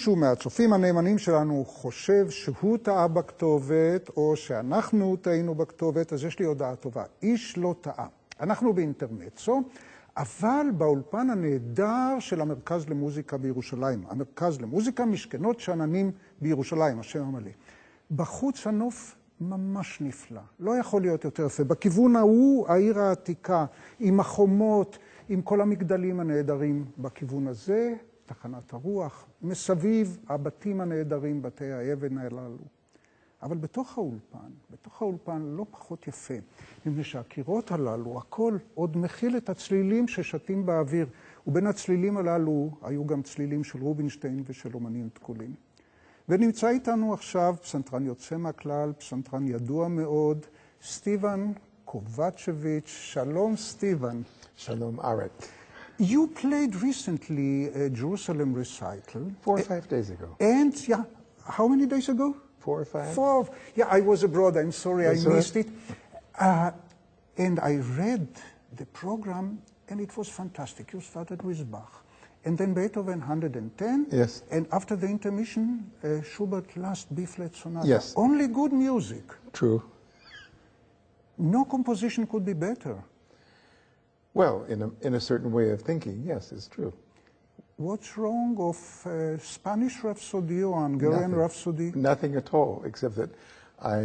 מישהו מהצופים הנאמנים שלנו חושב שהוא טעה בכתובת, או שאנחנו טעינו בכתובת, אז יש לי הודעה טובה. איש לא טעה. אנחנו באינטרמצו, אבל באולפן הנהדר של המרכז למוזיקה בירושלים. המרכז למוזיקה משכנות שאננים בירושלים, השם המלא. בחוץ הנוף ממש נפלא. לא יכול להיות יותר יפה. בכיוון ההוא, העיר העתיקה, עם החומות, עם כל המגדלים הנהדרים בכיוון הזה, תחנת הרוח, מסביב הבתים הנהדרים, בתי האבן הללו. אבל בתוך האולפן לא פחות יפה, מפני שהקירות הללו, הכל עוד מכיל את הצלילים ששתים באוויר, ובין הצלילים הללו היו גם צלילים של רובינשטיין ושל אומנים דקולים. ונמצא איתנו עכשיו פסנתרן יוצא מהכלל, פסנתרן ידוע מאוד, סטיבן קובצ'ביץ'. שלום סטיבן. Shalom, Arik. You played recently a Jerusalem recital. 4 or 5 days ago. And, yeah, how many days ago? 4 or 5. 4. Yeah, I was abroad. I'm sorry, That's I missed it. And I read the program, and it was fantastic. You started with Bach. And then Beethoven 110. Yes. And after the intermission, Schubert last B-flat sonata. Yes. Only good music. True. No composition could be better. Well, in a certain way of thinking, yes, it's true. What's wrong of Spanish Rhapsody or Hungarian Rhapsody? Nothing at all, except that I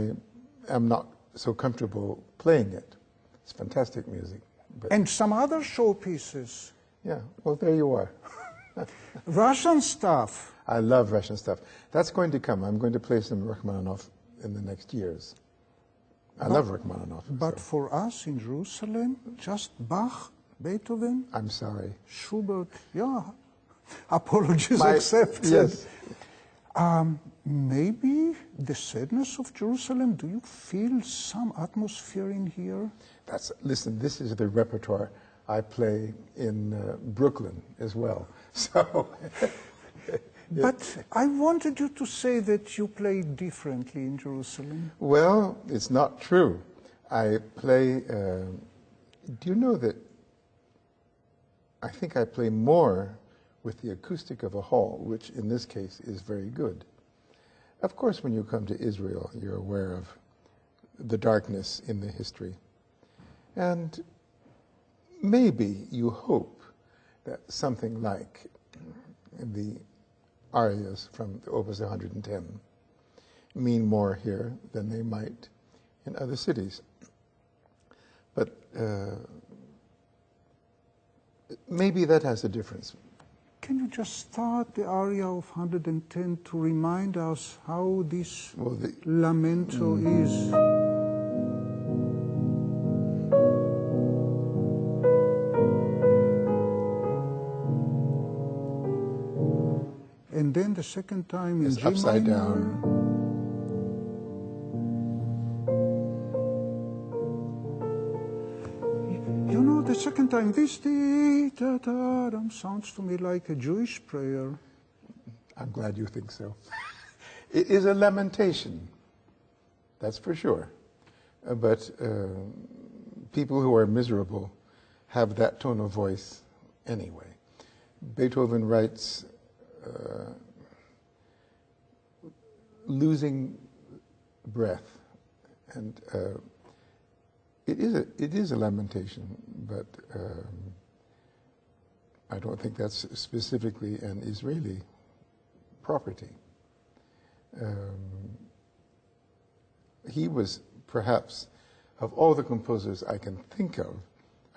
am not so comfortable playing it. It's fantastic music. But And some other showpieces. yeah, well, there you are. Russian stuff. I love Russian stuff. That's going to come. I'm going to play some Rachmaninoff in the next years. I love Rachmaninoff. But so. for us in Jerusalem, just Bach, Beethoven, I'm sorry. Schubert, yeah, apologies My- accepted. Yes. Maybe the sadness of Jerusalem, do you feel some atmosphere in here? Listen, this is the repertoire I play in Brooklyn as well. So, But I wanted you to say that you play differently in Jerusalem. well, it's not true. I play, do you know that I think I play more with the acoustic of a hall, which in this case is very good. Of course, when you come to Israel, you're aware of the darkness in the history. And maybe you hope that something like the arias from the Opus 110 mean more here than they might in other cities. But maybe that has a difference. Can you just start the aria of 110 to remind us how this lamento is? And then the second time in It's G upside minor. down. You know, the second time, this dee-da-da-dum sounds to me like a Jewish prayer. I'm glad you think so. It is a lamentation, that's for sure. But people who are miserable have that tone of voice anyway. Beethoven writes losing breath, and it is a lamentation, but I don't think that's specifically an Israeli property. He was perhaps, of all the composers I can think of,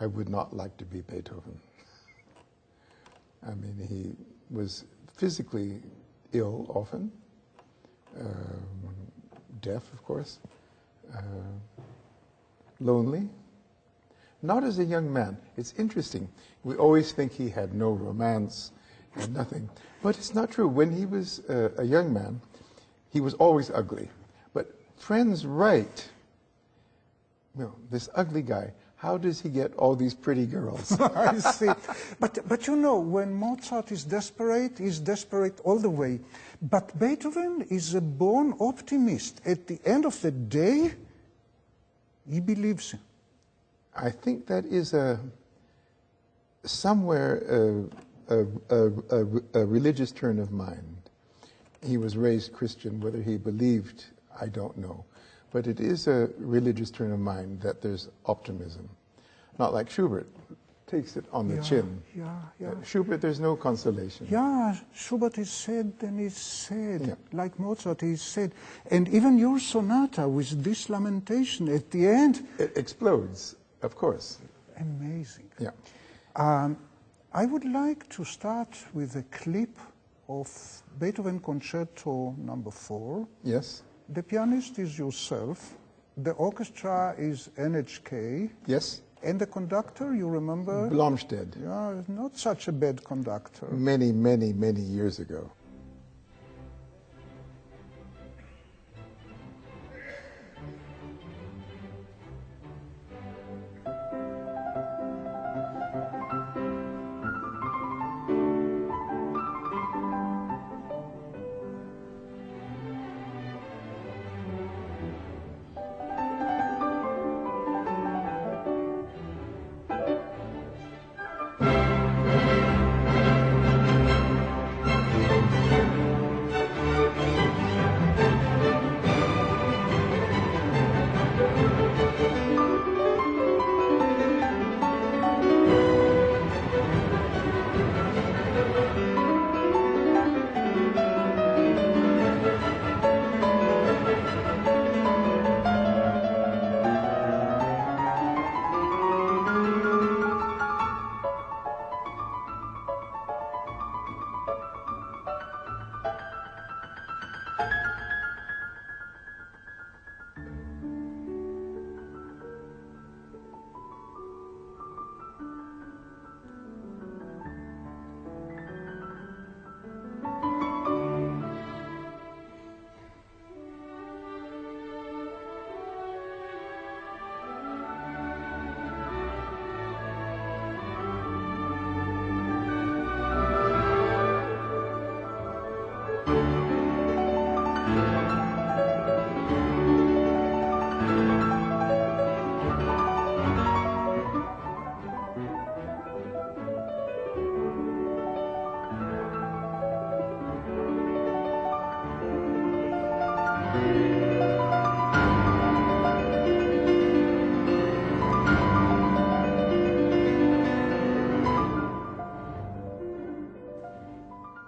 I would not like to be Beethoven. I mean, he was physically ill often, deaf, of course, lonely, not as a young man. It's interesting. We always think he had no romance and nothing, but it's not true. When he was a young man, he was always ugly. But friends write, this ugly guy, how does he get all these pretty girls? I see. But you know, when Mozart is desperate, he's desperate all the way. But Beethoven is a born optimist. At the end of the day, he believes him. I think that is somewhere a religious turn of mind. he was raised Christian. Whether he believed, I don't know. But it is a religious turn of mind that there's optimism. Not like Schubert, takes it on the chin. Schubert, there's no consolation. Yeah, Schubert is sad and is sad, like Mozart is sad. And even your sonata with this lamentation at the end. It explodes, of course. Amazing. Yeah. I would like to start with a clip of Beethoven Concerto No. 4. Yes. The pianist is yourself. The orchestra is NHK. Yes. And the conductor, you remember? Blomstedt. Yeah, not such a bad conductor. Many, many, many years ago.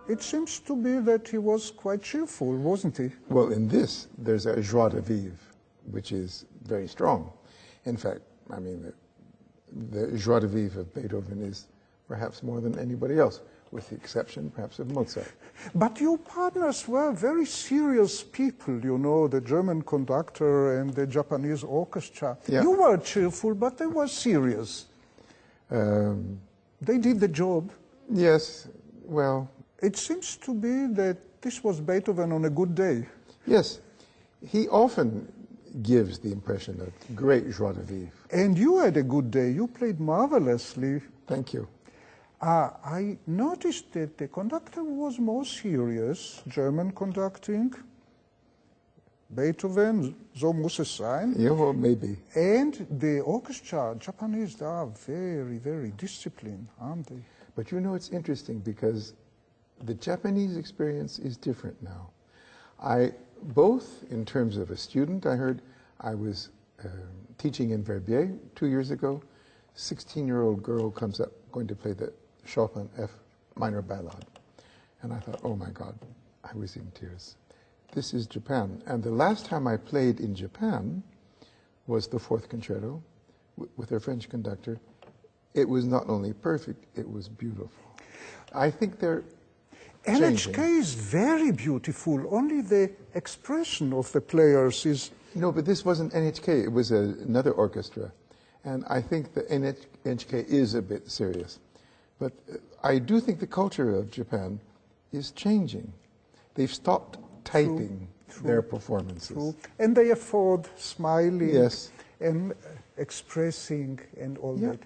It seems to be that he was quite cheerful, wasn't he? Well, in this, there's a joie de vivre, which is very strong. In fact, I mean, the joie de vivre of Beethoven is perhaps more than anybody else, with the exception, perhaps, of Mozart. But your partners were very serious people, you know, the German conductor and the Japanese orchestra. Yeah. You were cheerful, but they were serious. They did the job. Yes, well... It seems to be that this was Beethoven on a good day. Yes, he often gives the impression of great joie de vivre. And you had a good day. You played marvelously. Thank you. I noticed that the conductor was more serious, German conducting. Beethoven, so muss es sein. Yeah, well, maybe. And the orchestra, Japanese, they are very, very disciplined, aren't they? But you know, it's interesting because the Japanese experience is different now. Both in terms of a student, I was teaching in Verbier 2 years ago. 16-year-old girl comes up going to play the Chopin F minor ballade. And I thought, oh my God, I was in tears. This is Japan. And the last time I played in Japan was the Fourth Concerto with a French conductor. It was not only perfect, it was beautiful. I think they're changing. NHK is very beautiful. Only the expression of the players is... No, but this wasn't NHK. It was another orchestra. And I think the NHK is a bit serious. But I do think the culture of Japan is changing. They've stopped typing their performances. True. And they afford smiling Yes. and expressing and all Yeah. that.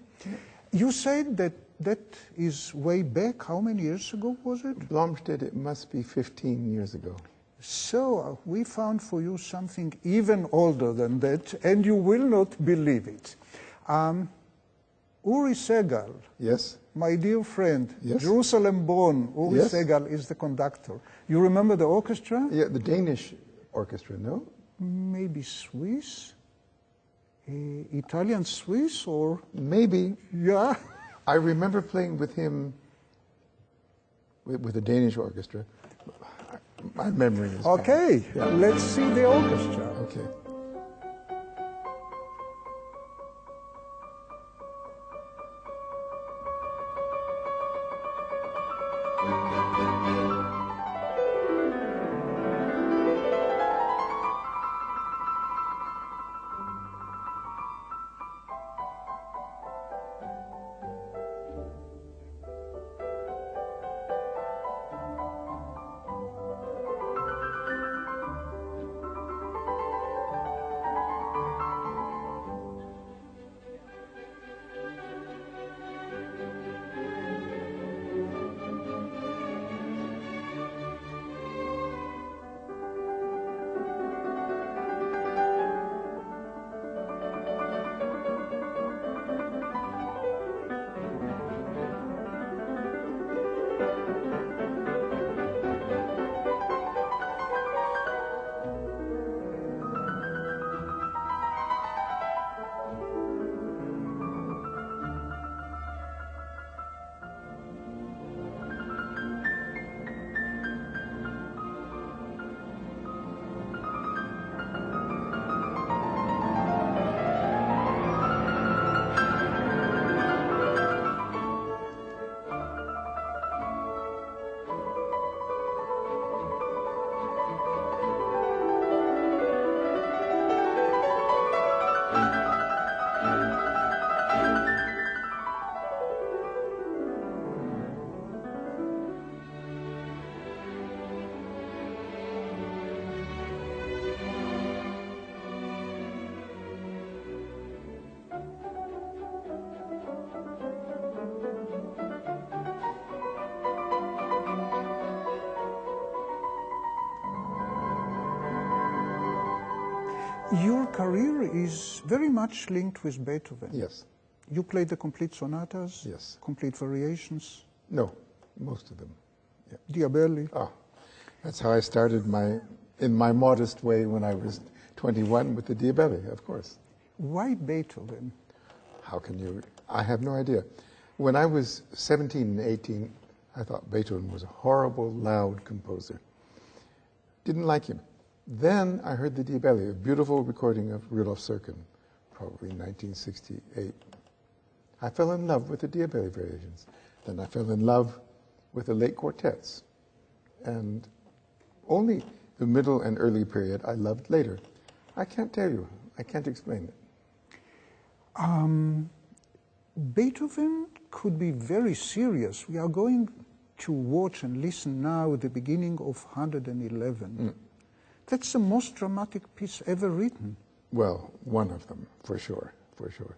You said that is way back. How many years ago was it? Blomstedt, it must be 15 years ago. So we found for you something even older than that, and you will not believe it. Uri Segal Yes? my dear friend, Yes? Jerusalem born, Uri Yes? Segal is the conductor. You remember the orchestra? Yeah, the Danish orchestra, no? Maybe Swiss? Italian Swiss or? Maybe. Yeah. I remember playing with him with the Danish orchestra. My memory is bad. Okay, Yeah. let's see the orchestra. Okay. Your career is very much linked with Beethoven. Yes. You played the complete sonatas? Yes. Complete variations? No, most of them. Yeah. Diabelli? Ah, that's how I started in my modest way when I was 21 with the Diabelli, of course. Why Beethoven? How can you? I have no idea. When I was 17 and 18, I thought Beethoven was a horrible, loud composer. Didn't like him. Then I heard the Diabelli, a beautiful recording of Rudolf Serkin, probably 1968. I fell in love with the Diabelli variations. Then I fell in love with the late quartets. And only the middle and early period I loved later. I can't tell you. I can't explain it. Beethoven could be very serious. We are going to watch and listen now the beginning of 111. That's the most dramatic piece ever written. Well, one of them, for sure, for sure.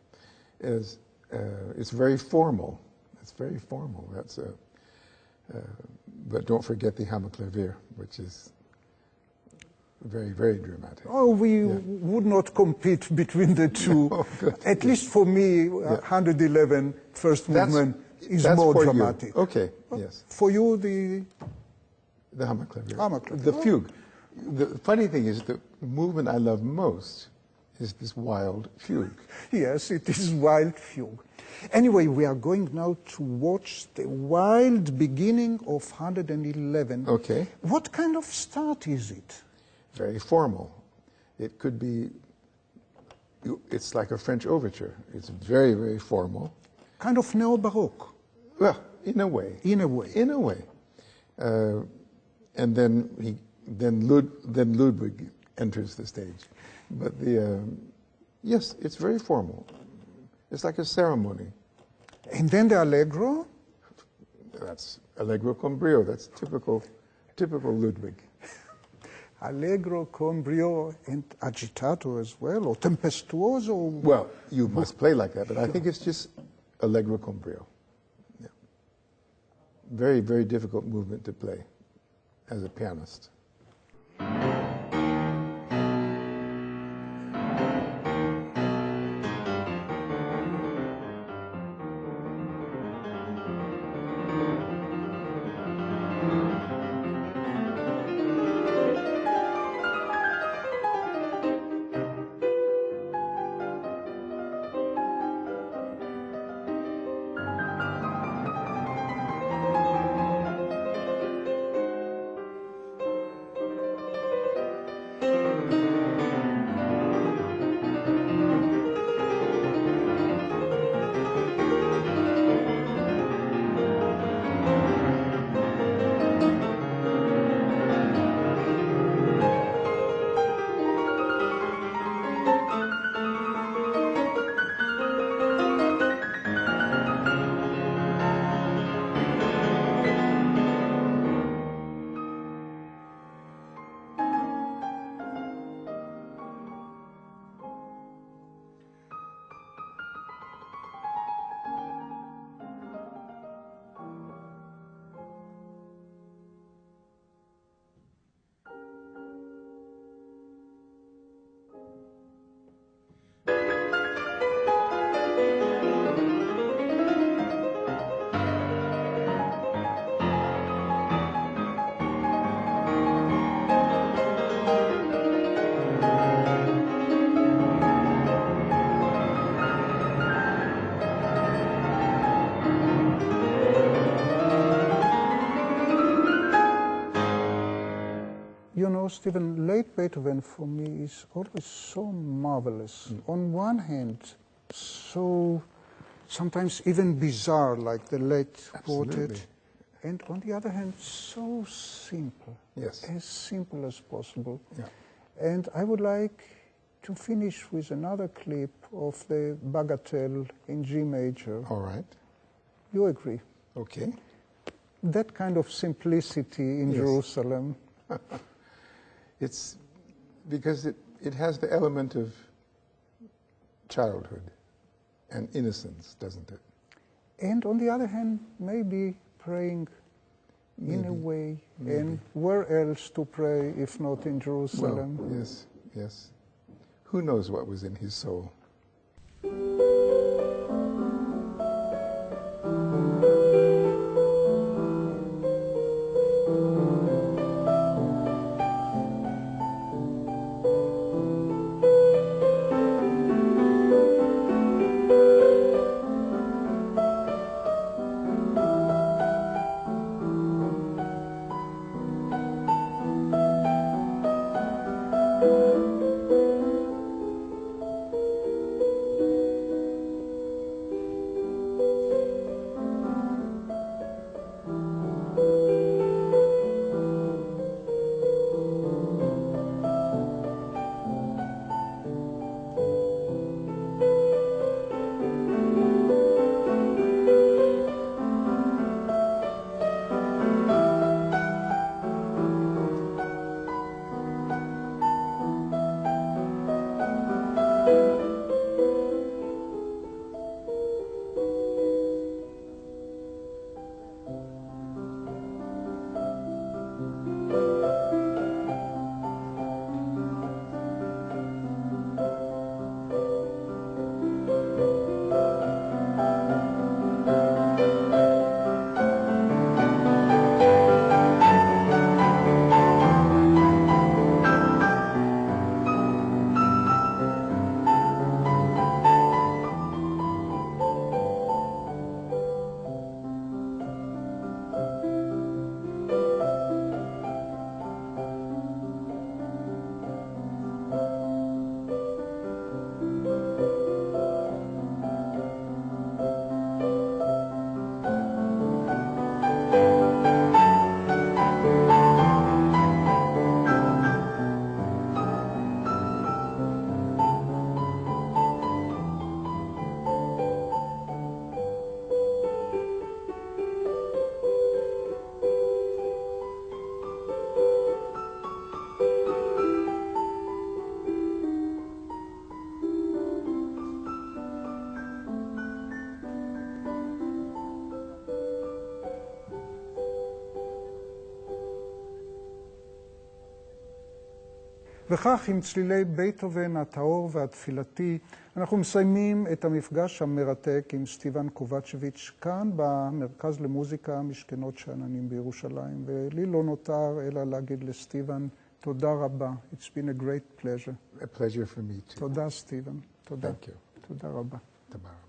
It's very formal. It's very formal. But don't forget the Hammerklavier, which is very, very dramatic. Oh, we would not compete between the two. No, good. At least for me, 111, first movement, is more dramatic. You. Okay, yes. For you, the Hammerklavier. Hammerklavier. The fugue. The funny thing is, the movement I love most is this wild fugue. Yes, it is wild fugue. Anyway, we are going now to watch the wild beginning of 111. Okay. What kind of start is it? Very formal. It could be, it's like a French overture. It's very, very formal. Kind of neo-Baroque. Well, in a way. In a way. In a way. And then Ludwig enters the stage. But yes, it's very formal. It's like a ceremony. And then the Allegro? That's Allegro con brio. That's typical Ludwig. Allegro con brio and agitato as well, or tempestuoso? Well, you must play like that, but I think it's just Allegro con brio. Yeah. Very, very difficult movement to play as a pianist. know, Stephen, late Beethoven for me is always so marvelous. On one hand, so sometimes even bizarre, like the late quartet. And on the other hand, so simple. Yes. As simple as possible. Yeah. And I would like to finish with another clip of the Bagatelle in G major. All right. You agree? Okay. That kind of simplicity in Jerusalem. It's because it has the element of childhood and innocence, doesn't it? And on the other hand, maybe praying in a way. And where else to pray if not in Jerusalem? Well, yes, yes. Who knows what was in his soul? וכך, עם צלילי בייטהובן הטהור והתפילתי, אנחנו מסיימים את המפגש המרתק עם סטיבן קובצ'ביץ' כאן במרכז למוזיקה משכנות שאננים בירושלים. ולי לא נותר אלא להגיד לסטיבן, תודה רבה. It's been a great pleasure. A pleasure for me too. תודה, סטיבן. תודה. Thank you. תודה רבה. Tomorrow.